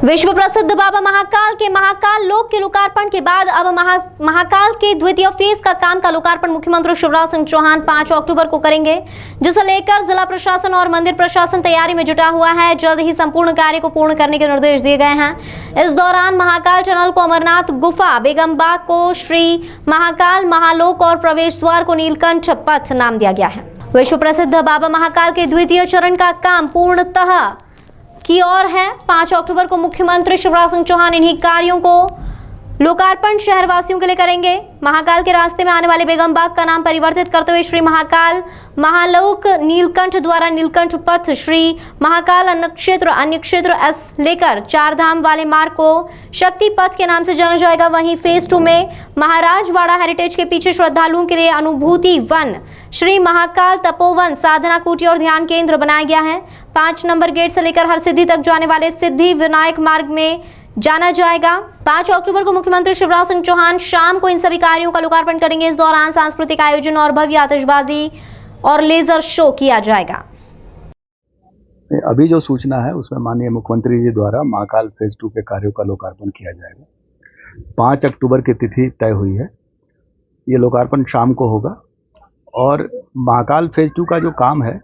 विश्व प्रसिद्ध बाबा महाकाल के महाकाल लोक के लोकार्पण के बाद अब महाकाल के द्वितीय फेज का लोकार्पण मुख्यमंत्री शिवराज सिंह चौहान 5 अक्टूबर को करेंगे, जिसे लेकर जिला प्रशासन और मंदिर प्रशासन तैयारी में जुटा हुआ है। जल्द ही संपूर्ण कार्य को पूर्ण करने के निर्देश दिए गए हैं। इस दौरान महाकाल टनल को अमरनाथ गुफा, बेगमबाग को श्री महाकाल महालोक और प्रवेश द्वार को नीलकंठ पथ नाम दिया गया है। विश्व प्रसिद्ध बाबा महाकाल के द्वितीय चरण का काम पूर्णतः की ओर है। 5 अक्टूबर को मुख्यमंत्री शिवराज सिंह चौहान इन्हीं कार्यों को लोकार्पण शहरवासियों के लिए करेंगे। महाकाल के रास्ते में आने वाले बेगमबाग का नाम परिवर्तित करते हुए श्री महाकाल महालोक नीलकंठ द्वारा नीलकंठ पथ, श्री महाकाल अन्य क्षेत्र एस लेकर 4 धाम वाले मार्ग को शक्ति पथ के नाम से जाना जाएगा। वहीं फेज 2 में महाराजवाड़ा हेरिटेज के पीछे श्रद्धालुओं के लिए अनुभूति वन, श्री महाकाल तपोवन, साधना कुटी और ध्यान केंद्र बनाया गया है। 5 नंबर गेट से लेकर हर सिद्धि तक जाने वाले सिद्धि विनायक मार्ग में जाना जाएगा। 5 अक्टूबर को मुख्यमंत्री शिवराज सिंह चौहान शाम को इन सभी कार्यों का लोकार्पण करेंगे। इस दौरान सांस्कृतिक आयोजन और भव्य आतिशबाजी और लेजर शो किया जाएगा। अभी जो सूचना है उसमें माननीय मुख्यमंत्री जी द्वारा महाकाल फेज 2 के कार्यों का लोकार्पण किया जाएगा। 5 अक्टूबर की तिथि तय हुई है। ये लोकार्पण शाम को होगा और महाकाल फेज 2 का जो काम है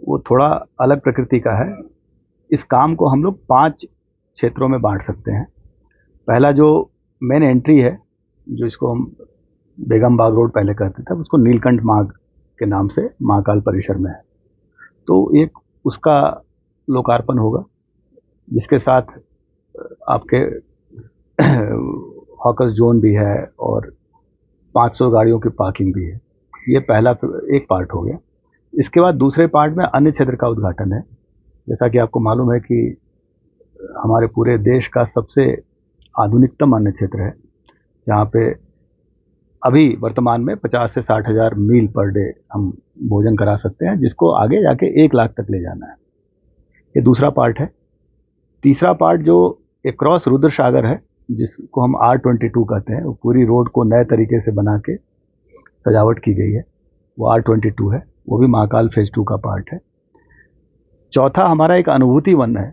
वो थोड़ा अलग प्रकृति का है। इस काम को हम लोग 5 क्षेत्रों में बांट सकते हैं। पहला जो मेन एंट्री है, जो इसको हम बेगमबाग रोड पहले कहते थे, उसको नीलकंठ मार्ग के नाम से महाकाल परिसर में है, तो एक उसका लोकार्पण होगा, जिसके साथ आपके हॉकर्स जोन भी है और 500 गाड़ियों की पार्किंग भी है। ये पहला एक पार्ट हो गया। इसके बाद दूसरे पार्ट में अन्य क्षेत्र का उद्घाटन है। जैसा कि आपको मालूम है कि हमारे पूरे देश का सबसे आधुनिकतम अन्य क्षेत्र है, जहाँ पे अभी वर्तमान में 50 से 60 हज़ार मील पर डे हम भोजन करा सकते हैं, जिसको आगे जाके 1 लाख तक ले जाना है। ये दूसरा पार्ट है। तीसरा पार्ट जो एक क्रॉस रुद्र सागर है, जिसको हम R22 कहते हैं, वो पूरी रोड को नए तरीके से बना के सजावट की गई है, वो R22 है, वो भी महाकाल फेज 2 का पार्ट है। चौथा हमारा एक अनुभूति वन है,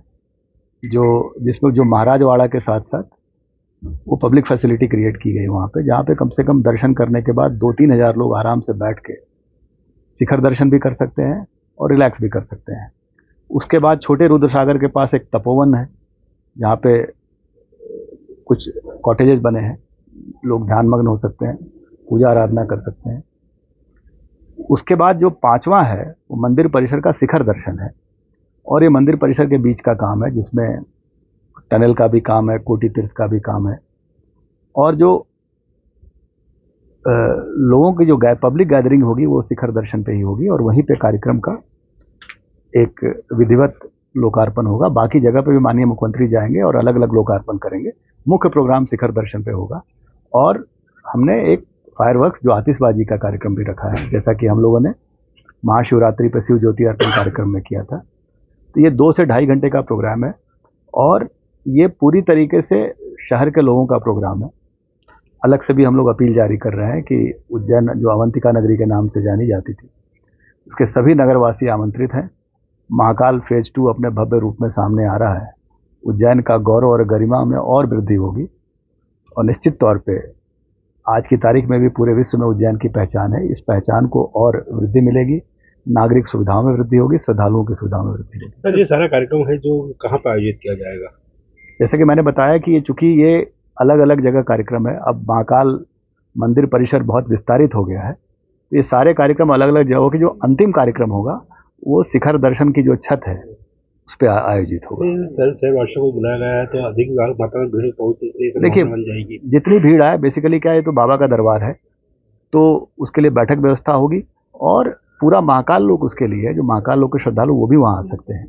जिसमें जो महाराजवाड़ा के साथ साथ वो पब्लिक फैसिलिटी क्रिएट की गई वहाँ पे, जहाँ पे कम से कम दर्शन करने के बाद 2-3 हज़ार लोग आराम से बैठ के शिखर दर्शन भी कर सकते हैं और रिलैक्स भी कर सकते हैं। उसके बाद छोटे रुद्र सागर के पास एक तपोवन है, जहाँ पे कुछ कॉटेजेस बने हैं, लोग ध्यानमग्न हो सकते हैं, पूजा आराधना कर सकते हैं। उसके बाद जो 5वां है वो मंदिर परिसर का शिखर दर्शन है, और ये मंदिर परिसर के बीच का काम है, जिसमें टनल का भी काम है, कोटि तीर्थ का भी काम है, और जो लोगों की जो पब्लिक गैदरिंग होगी वो शिखर दर्शन पे ही होगी, और वहीं पे कार्यक्रम का एक विधिवत लोकार्पण होगा। बाकी जगह पे भी माननीय मुख्यमंत्री जाएंगे और अलग अलग लोकार्पण करेंगे। मुख्य प्रोग्राम शिखर दर्शन पे होगा, और हमने एक फायरवर्क्स जो आतिशबाजी का कार्यक्रम भी रखा है, जैसा कि हम लोगों ने महाशिवरात्रि पर शिव ज्योति अर्पण कार्यक्रम में किया था। तो ये 2 से 2.5 घंटे का प्रोग्राम है, और ये पूरी तरीके से शहर के लोगों का प्रोग्राम है। अलग से भी हम लोग अपील जारी कर रहे हैं कि उज्जैन जो अवंतिका नगरी के नाम से जानी जाती थी, उसके सभी नगरवासी आमंत्रित हैं। महाकाल फेज 2 अपने भव्य रूप में सामने आ रहा है। उज्जैन का गौरव और गरिमा में और वृद्धि होगी, और निश्चित तौर पे आज की तारीख में भी पूरे विश्व में उज्जैन की पहचान है। इस पहचान को और वृद्धि मिलेगी, नागरिक सुविधाओं में वृद्धि होगी, श्रद्धालुओं की सुविधाओं में वृद्धि होगी। सर, ये सारा कार्यक्रम है जो कहाँ पर आयोजित किया जाएगा? जैसे कि मैंने बताया कि चूंकि ये अलग अलग जगह कार्यक्रम है, अब महाकाल मंदिर परिसर बहुत विस्तारित हो गया है, तो ये सारे कार्यक्रम अलग अलग जगहों के जो अंतिम कार्यक्रम होगा वो शिखर दर्शन की जो छत है उस पर आयोजित होगा। सर, शहरवासियों को बुलाया गया है, तो अधिक मात्रा में भीड़ पहुंचने बन जाएगी। जितनी भीड़ आए, बेसिकली क्या है, तो बाबा का दरबार है, तो उसके लिए बैठक व्यवस्था होगी, और पूरा महाकाल लोक उसके लिए, जो महाकाल लोक के श्रद्धालु वो भी वहाँ आ सकते हैं।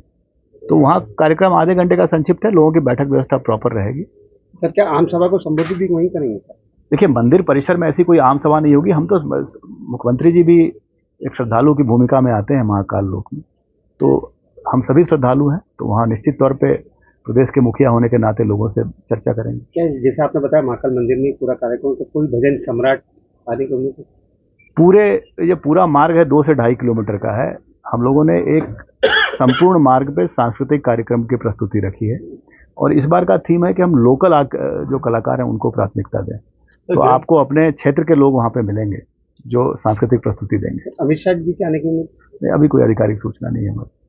तो वहाँ कार्यक्रम आधे घंटे का संक्षिप्त है, लोगों की बैठक व्यवस्था प्रॉपर रहेगी। सर, क्या आम सभा को संबोधित भी वहीं करेंगे? देखिए, मंदिर परिसर में ऐसी कोई आम सभा नहीं होगी। हम तो मुख्यमंत्री जी भी एक श्रद्धालु की भूमिका में आते हैं महाकाल लोक में, तो हम सभी श्रद्धालु हैं, तो वहाँ निश्चित तौर पे प्रदेश के मुखिया होने के नाते लोगों से चर्चा करेंगे। क्या जैसे आपने बताया महाकाल मंदिर में पूरा कार्यक्रम, तो कोई भजन सम्राट आदि को ये पूरा मार्ग है 2 से 2.5 किलोमीटर का है। हम लोगों ने एक संपूर्ण मार्ग पे सांस्कृतिक कार्यक्रम की प्रस्तुति रखी है। और इस बार का थीम है कि हम लोकल जो कलाकार हैं उनको प्राथमिकता दें। तो आपको अपने क्षेत्र के लोग वहाँ पे मिलेंगे जो सांस्कृतिक प्रस्तुति देंगे। अमित शाह जी के आने की उम्मीद? अभी कोई आधिकारिक सूचना नहीं है हमारे।